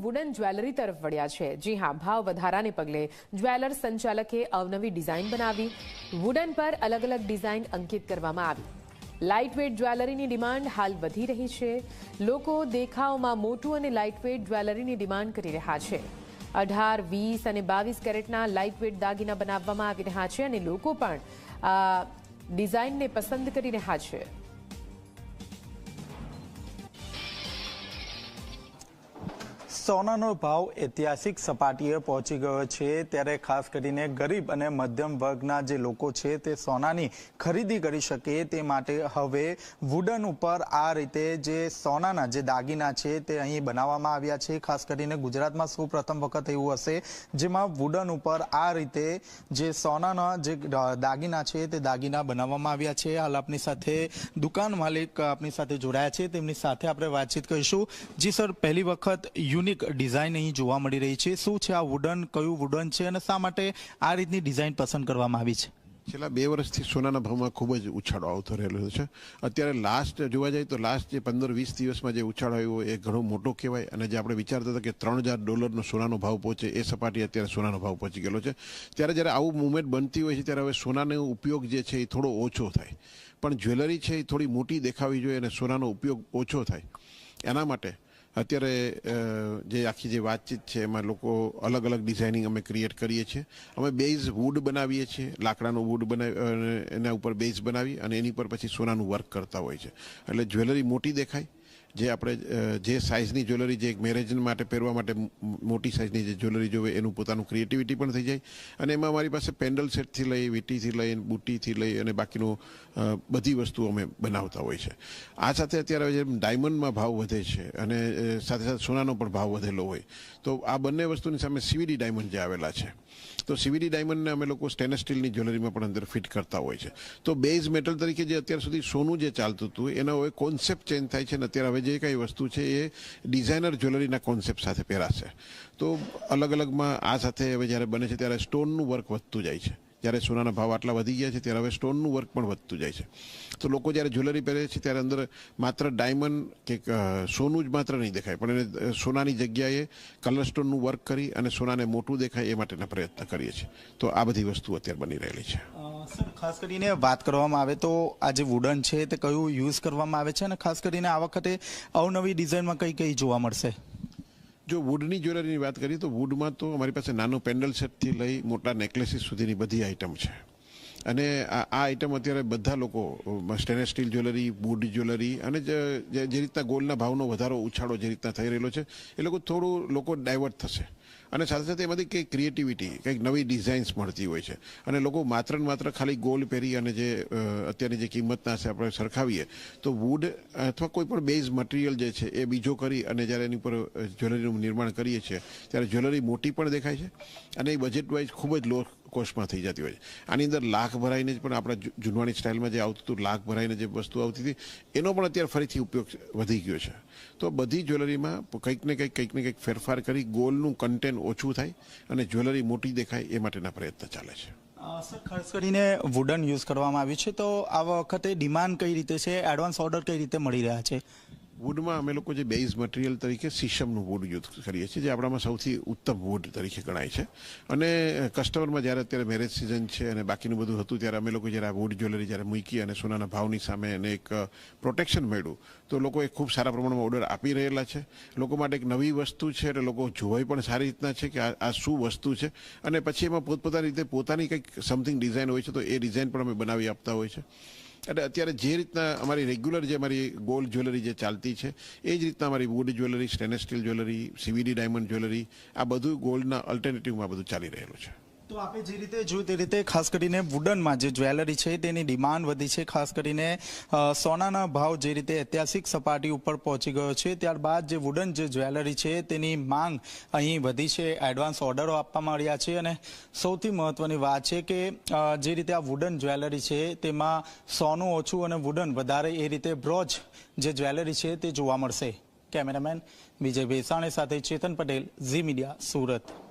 Wooden jewellery તરફ વળ્યા છે। જી હા, ભાવ વધારાને પગલે જ્વેલર સંચાલકે અવનવી ડિઝાઇન બનાવી। વુડન પર અલગ અલગ ડિઝાઇન અંકિત કરવામાં આવી। લાઇટવેટ જ્વેલરીની ડિમાન્ડ હાલ વધી રહી છે। લોકો દેખાવમાં મોટું અને લાઇટવેટ જ્વેલરીની ડિમાન્ડ કરી રહ્યા છે। 18, 20 અને 22 કેરેટના લાઇટવેટ દાગીના બનાવવામાં આવી રહ્યા છે અને લોકો પણ આ ડિઝાઇનને પસંદ કરી રહ્યા છે। સોનાનો ભાવ ઐતિહાસિક સપાટીએ પહોંચી ગયો છે, ત્યારે ખાસ કરીને ગરીબ અને મધ્યમ વર્ગના જે લોકો છે તે સોનાની ખરીદી કરી શકે તે માટે હવે વુડન ઉપર આ રીતે જે સોનાના જે દાગીના છે તે અહીં બનાવવામાં આવ્યા છે। ખાસ કરીને ગુજરાતમાં સૌપ્રથમ વખત એવું હશે જેમાં વુડન ઉપર આ રીતે જે સોનાના જે દાગીના છે તે દાગીના બનાવવામાં આવ્યા છે। હાલ આપની સાથે દુકાન માલિક આપની સાથે જોડાયા છે, તેમની સાથે આપણે વાતચીત કરીશું। જી સર, પહેલી વખત યુનિક ડિઝાઇન અહીં જોવા મળી રહી છે, શું છે આ વુડન, કયું વુડન છે અને શા માટે આ રીતની ડિઝાઇન પસંદ કરવામાં આવી છે? છેલ્લા 2 વર્ષથી સોનાના ભાવમાં ખૂબ જ ઉછાળો આવતો રહેલો છે। અત્યારે લાસ્ટ જોવા જાય તો લાસ્ટ જે 15-20 દિવસમાં જે ઉછાળો આવ્યો એ ઘણો મોટો કહેવાય, અને જે આપણે વિચારતા હતા કે $3000 સોનાનો ભાવ પહોંચે એ સપાટી અત્યારે સોનાનો ભાવ પહોંચી ગયેલો છે। ત્યારે જ્યારે આવું મુવમેન્ટ બનતી હોય છે ત્યારે હવે સોનાનો ઉપયોગ જે છે એ થોડો ઓછો થાય, પણ જ્વેલરી છે એ થોડી મોટી દેખાવી જોઈએ અને સોનાનો ઉપયોગ ઓછો થાય, એના માટે અત્યારે જે આખી જે વાતચીત છે એમાં લોકો અલગ અલગ ડિઝાઇનિંગ અમે ક્રિએટ કરીએ છીએ। અમે બેઝ વુડ બનાવીએ છીએ, લાકડાનો વુડ બનાવી એના ઉપર બેઝ બનાવી અને એની પર પછી સોનાનું વર્ક કરતા હોય છે, એટલે જ્વેલરી મોટી દેખાય। જે આપણે જે સાઇઝની જ્વેલરી જે મેરેજ માટે પહેરવા માટે મોટી સાઇઝની જે જ્વેલરી જોવે એનું પોતાનું ક્રિએટિવિટી પણ થઈ જાય, અને એમાં અમારી પાસે પેન્ડલ સેટથી લઈ, વીંટીથી લઈ, બુટ્ટીથી લઈ અને બાકીનું બધી વસ્તુઓ અમે બનાવતા હોય છે। આ સાથે અત્યારે જેમ ડાયમંડમાં ભાવ વધે છે અને સાથે સાથે સોનાનો પણ ભાવ વધેલો હોય, તો આ બંને વસ્તુની સામે સીવીડી ડાયમંડ જે આવેલા છે, તો સીવીડી ડાયમંડને અમે લોકો સ્ટેનલેસ સ્ટીલની જ્વેલરીમાં પણ અંદર ફિટ કરતા હોય છે। તો બેઝ મેટલ તરીકે જે અત્યાર સુધી સોનું જે ચાલતું હતું એનો હવે કોન્સેપ્ટ ચેન્જ થાય છે, અને અત્યારે હવે જે કંઈ વસ્તુ છે એ ડિઝાઇનર જ્વેલરીના કોન્સેપ્ટ સાથે પહેરાશે। તો અલગ અલગમાં આ સાથે હવે જ્યારે બને છે ત્યારે સ્ટોનનું વર્ક વધતું જાય છે। જ્યારે સોનાના ભાવ આટલા વધી ગયા છે ત્યારે હવે સ્ટોનનું વર્ક પણ વધતું જાય છે, તો લોકો જ્યારે જ્વેલરી પહેરે છે ત્યારે અંદર માત્ર ડાયમંડ કે સોનું જ માત્ર નહીં દેખાય, પણ એને સોનાની જગ્યાએ કલર સ્ટોનનું વર્ક કરી અને સોનાને મોટું દેખાય એ માટેના પ્રયત્ન કરીએ છીએ। તો આ બધી વસ્તુ અત્યારે બની રહેલી છે। સર, ખાસ કરીને વાત કરવામાં આવે તો આ જે વુડન છે તે કયું યુઝ કરવામાં આવે છે, અને ખાસ કરીને આ વખતે અવનવી ડિઝાઇનમાં કઈ કઈ જોવા મળશે? જો વુડની જ્વેલરીની વાત કરીએ તો વુડમાં તો અમારી પાસે નાનો પેન્ડલ સેટથી લઈ મોટા નેકલેસીસ સુધીની બધી આઇટમ છે, અને આ આઇટમ અત્યારે બધા લોકો stainless steel jewellery, wood jewellery અને જે રીતના ગોલ્ડના ભાવનો વધારો ઉછાળો જે રીતના થઈ રહેલો છે એ થોડું લોકો ડાયવર્ટ થશે, અને સાથે સાથે એમાંથી કંઈક ક્રિએટિવિટી, કંઈક નવી ડિઝાઇન્સ મળતી હોય છે, અને લોકો માત્ર ને માત્ર ખાલી ગોલ્ડ પહેરી અને જે અત્યારની જે કિંમતના છે આપણે સરખાવીએ તો વુડ અથવા કોઈ પણ બેઝ મટીરિયલ જે છે એ બીજો કરી અને જ્યારે એની પર જ્વેલરીનું નિર્માણ કરીએ છીએ ત્યારે જ્વેલરી મોટી પણ દેખાય છે, અને એ બજેટ વાઇઝ ખૂબ જ લો કોસ્ટમાં થઈ જતી હોય છે। આની અંદર લાખ ભરાઈને જ પણ આપણા જૂનવાણી સ્ટાઇલમાં જે આવતું હતું, લાખ ભરાઈને જે વસ્તુ આવતી હતી એનો પણ અત્યારે ફરીથી ઉપયોગ વધી ગયો છે। તો બધી જ્વેલરીમાં કંઈક ને કંઈક ફેરફાર કરી ગોલ્ડનું કન્ટેન્ટ ઓછું થાય અને જ્વેલરી મોટી દેખાય એ માટેના પ્રયત્ન ચાલે છે। સર, ખાસ કરીને વુડન યુઝ કરવામાં આવ્યું છે, તો આ વખતે ડિમાન્ડ કઈ રીતે છે, એડવાન્સ ઓર્ડર કઈ રીતે મળી રહ્યા છે? વુડમાં અમે લોકો જે બેઝ મટીરિયલ તરીકે શીશમનું વુડ યુઝ કરીએ છીએ, જે આપણામાં સૌથી ઉત્તમ વુડ તરીકે ગણાય છે, અને કસ્ટમરમાં જ્યારે અત્યારે મેરેજ સિઝન છે અને બાકીનું બધું હતું ત્યારે અમે લોકો જ્યારે આ વુડ જ્વેલરી જ્યારે મૂકી અને સોનાના ભાવની સામે એને એક પ્રોટેક્શન મળ્યું તો લોકોએ ખૂબ સારા પ્રમાણમાં ઓર્ડર આપી રહેલા છે। લોકો માટે એક નવી વસ્તુ છે એટલે લોકો જોવાય પણ સારી રીતના છે કે આ શું વસ્તુ છે, અને પછી એમાં પોતપોતાની રીતે પોતાની કંઈક સમથિંગ ડિઝાઇન હોય છે તો એ ડિઝાઇન પણ અમે બનાવી આપતા હોય છે। એટલે અત્યારે જે રીતના અમારી રેગ્યુલર જે અમારી ગોલ્ડ જ્વેલરી જે ચાલતી છે એ જ રીતના અમારી wood jewellery, stainless steel jewellery, CVD diamond jewellery, આ બધું ગોલ્ડના અલ્ટરનેટિવમાં બધું ચાલી રહેલું છે। તો આપણે જે રીતે જોયું તે રીતે ખાસ કરીને વુડનમાં જે જ્વેલરી છે તેની ડિમાન્ડ વધી છે, ખાસ કરીને સોનાના ભાવ જે રીતે ઐતિહાસિક સપાટી ઉપર પહોંચી ગયો છે, ત્યારબાદ જે વુડન જે જ્વેલરી છે તેની માંગ અહીં વધી છે, એડવાન્સ ઓર્ડરો આપવામાં આવ્યા છે, અને સૌથી મહત્વની વાત છે કે જે રીતે આ વુડન જ્વેલરી છે તેમાં સોનું ઓછું અને વુડન વધારે એ રીતે બ્રોન્ઝ જે જ્વેલરી છે તે જોવા મળશે। કેમેરામેન વિજય ભેસાણી સાથે ચેતન પટેલ, ઝી મીડિયા, સુરત।